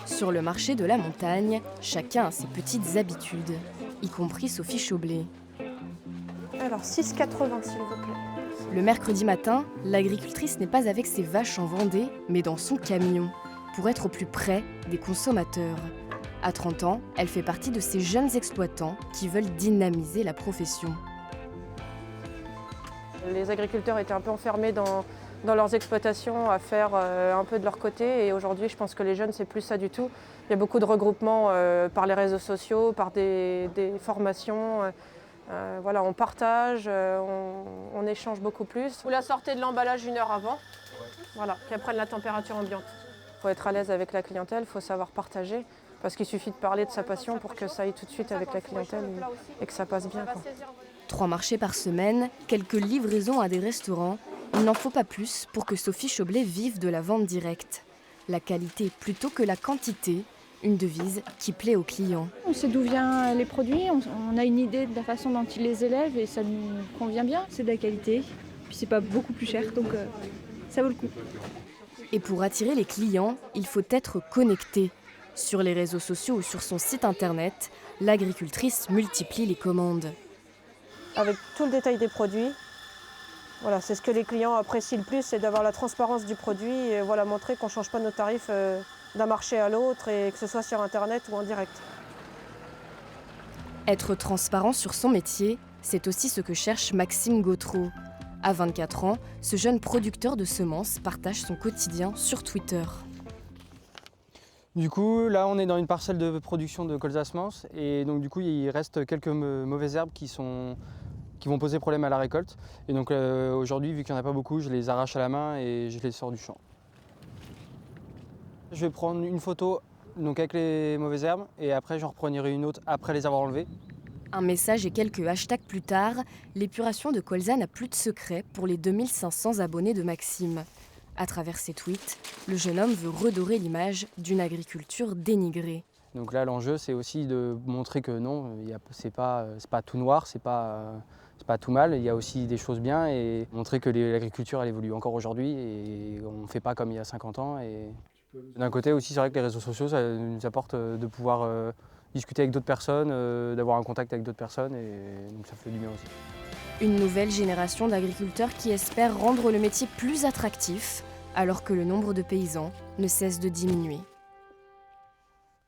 Sur le marché de la montagne, chacun a ses petites habitudes, y compris Sophie Choblet. Alors 6,80 s'il vous plaît. Le mercredi matin, l'agricultrice n'est pas avec ses vaches en Vendée, mais dans son camion, pour être au plus près des consommateurs. À 30 ans, elle fait partie de ces jeunes exploitants qui veulent dynamiser la profession. Les agriculteurs étaient un peu enfermés dans leurs exploitations à faire un peu de leur côté, et aujourd'hui je pense que les jeunes c'est plus ça du tout. Il y a beaucoup de regroupements par les réseaux sociaux, par des formations. Voilà, on partage, on échange beaucoup plus. Vous la sortez de l'emballage 1 heure avant, voilà, qu'elle prenne la température ambiante. Il faut être à l'aise avec la clientèle, il faut savoir partager, parce qu'il suffit de parler de sa passion pour que ça aille tout de suite avec la clientèle et que ça passe bien, quoi. 3 marchés par semaine, quelques livraisons à des restaurants. Il n'en faut pas plus pour que Sophie Choblet vive de la vente directe. La qualité plutôt que la quantité, une devise qui plaît aux clients. On sait d'où viennent les produits, on a une idée de la façon dont ils les élèvent et ça nous convient bien. C'est de la qualité, puis c'est pas beaucoup plus cher, donc ça vaut le coup. Et pour attirer les clients, il faut être connecté. Sur les réseaux sociaux ou sur son site internet, l'agricultrice multiplie les commandes. Avec tout le détail des produits, voilà, c'est ce que les clients apprécient le plus, c'est d'avoir la transparence du produit et voilà, montrer qu'on ne change pas nos tarifs d'un marché à l'autre et que ce soit sur internet ou en direct. Être transparent sur son métier, c'est aussi ce que cherche Maxime Gautreau. À 24 ans, ce jeune producteur de semences partage son quotidien sur Twitter. Du coup, là, on est dans une parcelle de production de colza semences et donc du coup, il reste quelques mauvaises herbes qui vont poser problème à la récolte. Et donc aujourd'hui, vu qu'il n'y en a pas beaucoup, je les arrache à la main et je les sors du champ. Je vais prendre une photo donc avec les mauvaises herbes et après j'en reprendrai une autre après les avoir enlevées. Un message et quelques hashtags plus tard, l'épuration de colza n'a plus de secret pour les 2500 abonnés de Maxime. À travers ses tweets, le jeune homme veut redorer l'image d'une agriculture dénigrée. Donc là, l'enjeu, c'est aussi de montrer que non, c'est pas tout noir, c'est pas tout mal. Il y a aussi des choses bien et montrer que l'agriculture, elle évolue encore aujourd'hui et on ne fait pas comme il y a 50 ans. Et d'un côté aussi, c'est vrai que les réseaux sociaux, ça nous apporte de pouvoir discuter avec d'autres personnes, d'avoir un contact avec d'autres personnes et donc ça fait du bien aussi. Une nouvelle génération d'agriculteurs qui espère rendre le métier plus attractif, alors que le nombre de paysans ne cesse de diminuer.